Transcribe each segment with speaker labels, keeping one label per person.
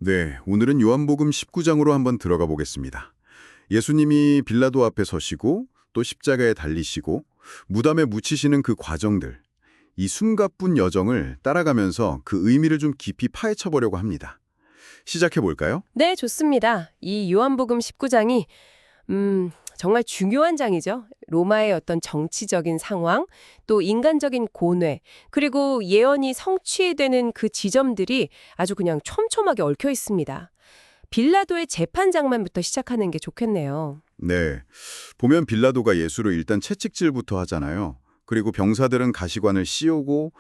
Speaker 1: 네, 오늘은 요한복음 19장으로 한번 들어가 보겠습니다. 예수님이 빌라도 앞에 서시고 또 십자가에 달리시고 무덤에 묻히시는 그 과정들, 이 숨가쁜 여정을 따라가면서 그 의미를 좀 깊이 파헤쳐 보려고 합니다. 시작해 볼까요?
Speaker 2: 네, 좋습니다. 이 요한복음 19장이 정말 중요한 장이죠. 로마의 어떤 정치적인 상황, 또 인간적인 고뇌, 그리고 예언이 성취되는 그 지점들이 아주 그냥 촘촘하게 얽혀 있습니다. 빌라도의 재판 장면부터 시작하는 게 좋겠네요.
Speaker 1: 네, 보면 빌라도가 예수를 일단 채찍질부터 하잖아요. 그리고 병사들은 가시관을 씌우고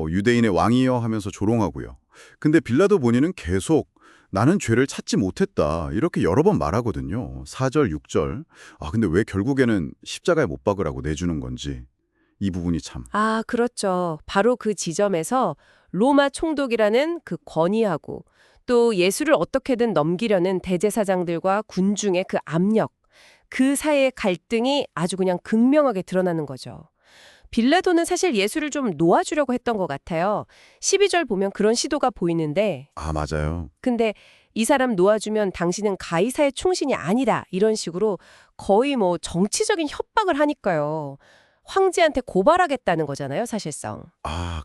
Speaker 1: 유대인의 왕이여 하면서 조롱하고요. 근데 빌라도 본인은 계속 나는 죄를 찾지 못했다 이렇게 여러 번 말하거든요. 4절, 6절. 근데 왜 결국에는 십자가에 못 박으라고 내주는 건지 이 부분이 참.
Speaker 2: 아, 그렇죠. 바로 그 지점에서 로마 총독이라는 그 권위하고 또 예수를 어떻게든 넘기려는 대제사장들과 군중의 그 압력, 그 사이의 갈등이 아주 그냥 극명하게 드러나는 거죠. 빌라도는 사실 예수를 좀 놓아주려고 했던 것 같아요. 12절 보면 그런 시도가 보이는데,
Speaker 1: 맞아요.
Speaker 2: 근데 이 사람 놓아주면 당신은 가이사의 충신이 아니다 이런 식으로 거의 정치적인 협박을 하니까요. 황제한테 고발하겠다는 거잖아요, 사실상.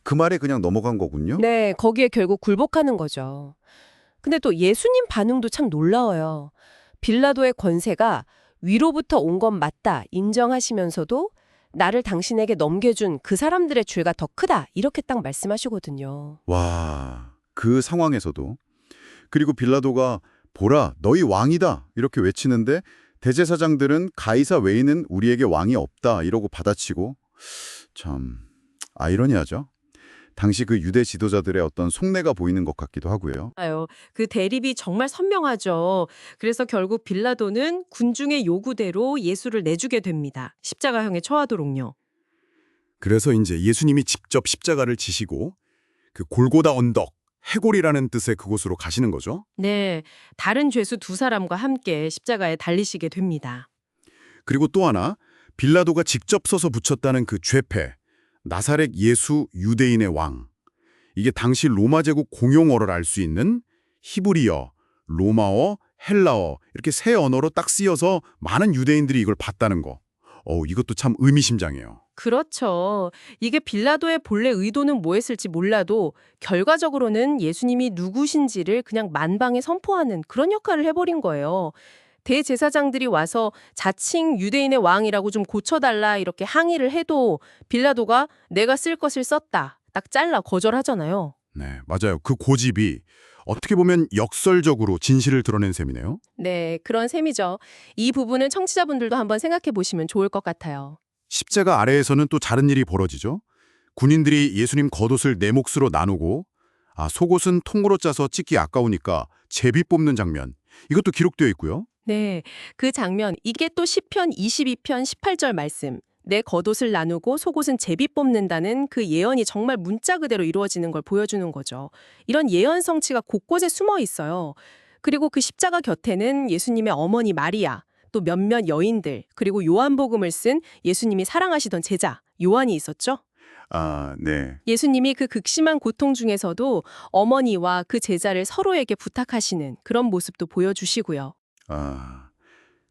Speaker 1: 그 말에 그냥 넘어간 거군요?
Speaker 2: 네, 거기에 결국 굴복하는 거죠. 근데 또 예수님 반응도 참 놀라워요. 빌라도의 권세가 위로부터 온 건 맞다 인정하시면서도 나를 당신에게 넘겨준 그 사람들의 죄가 더 크다 이렇게 딱 말씀하시거든요.
Speaker 1: 와, 그 상황에서도. 그리고 빌라도가 보라, 너희 왕이다 이렇게 외치는데 대제사장들은 가이사 외에는 우리에게 왕이 없다 이러고 받아치고 참 아이러니하죠. 당시 그 유대 지도자들의 어떤 속내가 보이는 것 같기도 하고요.
Speaker 3: 아요. 그 대립이 정말 선명하죠. 그래서 결국 빌라도는 군중의 요구대로 예수를 내주게 됩니다. 십자가형에 처하도록요.
Speaker 4: 그래서 이제 예수님이 직접 십자가를 지시고 그 골고다 언덕, 해골이라는 뜻의 그곳으로 가시는 거죠.
Speaker 3: 네, 다른 죄수 두 사람과 함께 십자가에 달리시게 됩니다.
Speaker 4: 그리고 또 하나, 빌라도가 직접 써서 붙였다는 그 죄패, 나사렛 예수 유대인의 왕. 이게 당시 로마 제국 공용어를 알 수 있는 히브리어, 로마어, 헬라어 이렇게 세 언어로 딱 쓰여서 많은 유대인들이 이걸 봤다는 거. 이것도 참 의미심장해요.
Speaker 3: 그렇죠. 이게 빌라도의 본래 의도는 뭐였을지 몰라도 결과적으로는 예수님이 누구신지를 그냥 만방에 선포하는 그런 역할을 해버린 거예요. 대제사장들이 와서 자칭 유대인의 왕이라고 좀 고쳐달라 이렇게 항의를 해도 빌라도가 내가 쓸 것을 썼다. 딱 잘라 거절하잖아요.
Speaker 4: 네, 맞아요. 그 고집이 어떻게 보면 역설적으로 진실을 드러낸 셈이네요.
Speaker 3: 네, 그런 셈이죠. 이 부분은 청취자분들도 한번 생각해 보시면 좋을 것 같아요.
Speaker 4: 십자가 아래에서는 또 다른 일이 벌어지죠. 군인들이 예수님 겉옷을 네 몫으로 나누고 속옷은 통으로 짜서 찢기 아까우니까 제비 뽑는 장면. 이것도 기록되어 있고요.
Speaker 3: 네, 그 장면, 이게 또 시편 22편 18절 말씀. 내 겉옷을 나누고 속옷은 제비 뽑는다는 그 예언이 정말 문자 그대로 이루어지는 걸 보여주는 거죠. 이런 예언 성취가 곳곳에 숨어 있어요. 그리고 그 십자가 곁에는 예수님의 어머니 마리아, 또 몇몇 여인들, 그리고 요한복음을 쓴 예수님이 사랑하시던 제자, 요한이 있었죠.
Speaker 1: 네.
Speaker 3: 예수님이 그 극심한 고통 중에서도 어머니와 그 제자를 서로에게 부탁하시는 그런 모습도 보여주시고요.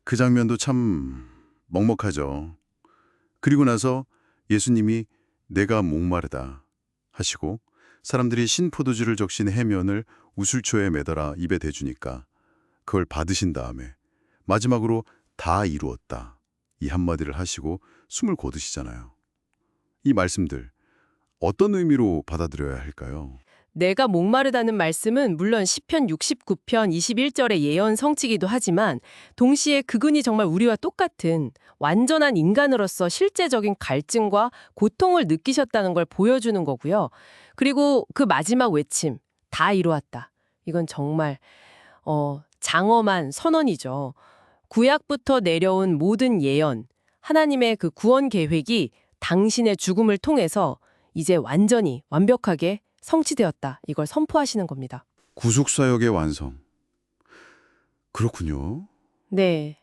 Speaker 1: 그 장면도 참 먹먹하죠. 그리고 나서 예수님이 내가 목마르다 하시고 사람들이 신포도주를 적신 해면을 우슬초에 매달아 입에 대주니까 그걸 받으신 다음에 마지막으로 다 이루었다 이 한마디를 하시고 숨을 거두시잖아요. 이 말씀들 어떤 의미로 받아들여야 할까요?
Speaker 3: 내가 목마르다는 말씀은 물론 시편 69편 21절의 예언 성취기도 하지만 동시에 그분이 정말 우리와 똑같은 완전한 인간으로서 실제적인 갈증과 고통을 느끼셨다는 걸 보여주는 거고요. 그리고 그 마지막 외침, 다 이루었다. 이건 정말 장엄한 선언이죠. 구약부터 내려온 모든 예언, 하나님의 그 구원 계획이 당신의 죽음을 통해서 이제 완전히 완벽하게 성취되었다. 이걸 선포하시는 겁니다.
Speaker 1: 구속사역의 완성. 그렇군요.
Speaker 3: 네.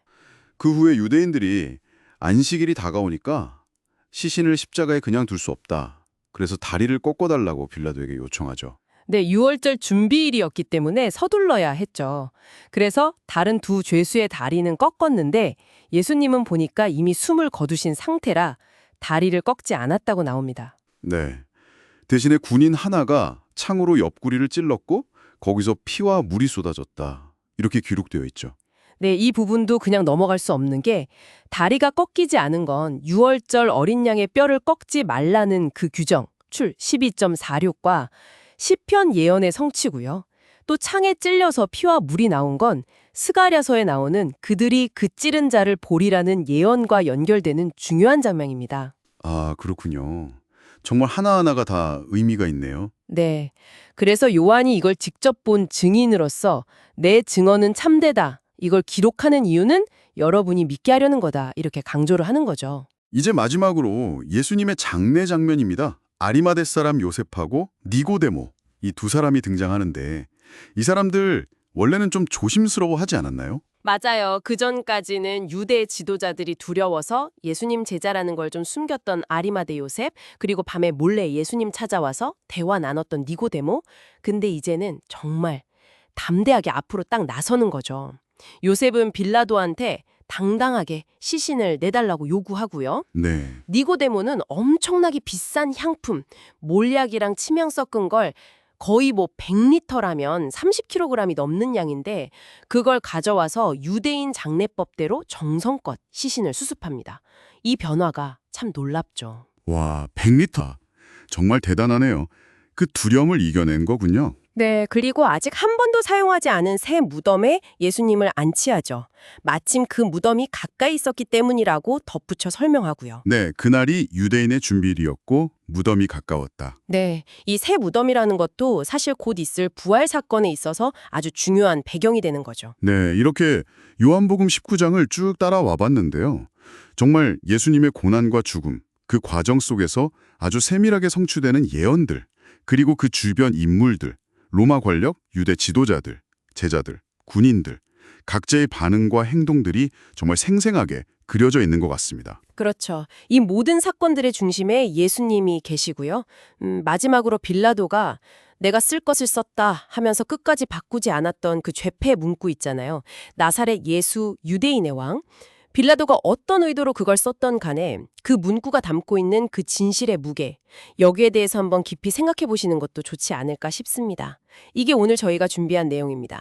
Speaker 1: 그 후에 유대인들이 안식일이 다가오니까 시신을 십자가에 그냥 둘 수 없다. 그래서 다리를 꺾어달라고 빌라도에게 요청하죠.
Speaker 3: 네, 유월절 준비일이었기 때문에 서둘러야 했죠. 그래서 다른 두 죄수의 다리는 꺾었는데 예수님은 보니까 이미 숨을 거두신 상태라 다리를 꺾지 않았다고 나옵니다.
Speaker 1: 네. 대신에 군인 하나가 창으로 옆구리를 찔렀고 거기서 피와 물이 쏟아졌다. 이렇게 기록되어 있죠.
Speaker 3: 네, 이 부분도 그냥 넘어갈 수 없는 게 다리가 꺾이지 않은 건 유월절 어린 양의 뼈를 꺾지 말라는 그 규정, 출 12.46과 시편 예언의 성취고요. 또 창에 찔려서 피와 물이 나온 건 스가랴서에 나오는 그들이 그 찌른 자를 보리라는 예언과 연결되는 중요한 장면입니다.
Speaker 1: 아, 그렇군요. 정말 하나하나가 다 의미가 있네요.
Speaker 3: 네. 그래서 요한이 이걸 직접 본 증인으로서 내 증언은 참되다. 이걸 기록하는 이유는 여러분이 믿게 하려는 거다. 이렇게 강조를 하는 거죠.
Speaker 1: 이제 마지막으로 예수님의 장례 장면입니다. 아리마대 사람 요셉하고 니고데모, 이 두 사람이 등장하는데 이 사람들 원래는 좀 조심스러워하지 않았나요?
Speaker 3: 맞아요. 그전까지는 유대 지도자들이 두려워서 예수님 제자라는 걸 좀 숨겼던 아리마대 요셉, 그리고 밤에 몰래 예수님 찾아와서 대화 나눴던 니고데모. 근데 이제는 정말 담대하게 앞으로 딱 나서는 거죠. 요셉은 빌라도한테 당당하게 시신을 내달라고 요구하고요.
Speaker 1: 네.
Speaker 3: 니고데모는 엄청나게 비싼 향품, 몰약이랑 치명 섞은 걸 거의 100리터라면 30kg이 넘는 양인데 그걸 가져와서 유대인 장례법대로 정성껏 시신을 수습합니다. 이 변화가 참 놀랍죠.
Speaker 1: 와, 100리터. 정말 대단하네요. 그 두려움을 이겨낸 거군요.
Speaker 2: 네, 그리고 아직 한 번도 사용하지 않은 새 무덤에 예수님을 안치하죠. 마침 그 무덤이 가까이 있었기 때문이라고 덧붙여 설명하고요.
Speaker 1: 네, 그날이 유대인의 준비일이었고 무덤이 가까웠다.
Speaker 2: 네, 이 새 무덤이라는 것도 사실 곧 있을 부활 사건에 있어서 아주 중요한 배경이 되는 거죠.
Speaker 1: 네, 이렇게 요한복음 19장을 쭉 따라와 봤는데요. 정말 예수님의 고난과 죽음, 그 과정 속에서 아주 세밀하게 성취되는 예언들, 그리고 그 주변 인물들, 로마 권력, 유대 지도자들, 제자들, 군인들, 각자의 반응과 행동들이 정말 생생하게 그려져 있는 것 같습니다.
Speaker 2: 그렇죠. 이 모든 사건들의 중심에 예수님이 계시고요. 마지막으로 빌라도가 내가 쓸 것을 썼다 하면서 끝까지 바꾸지 않았던 그 죄패 문구 있잖아요. 나사렛 예수 유대인의 왕. 빌라도가 어떤 의도로 그걸 썼던 간에 그 문구가 담고 있는 그 진실의 무게, 여기에 대해서 한번 깊이 생각해 보시는 것도 좋지 않을까 싶습니다. 이게 오늘 저희가 준비한 내용입니다.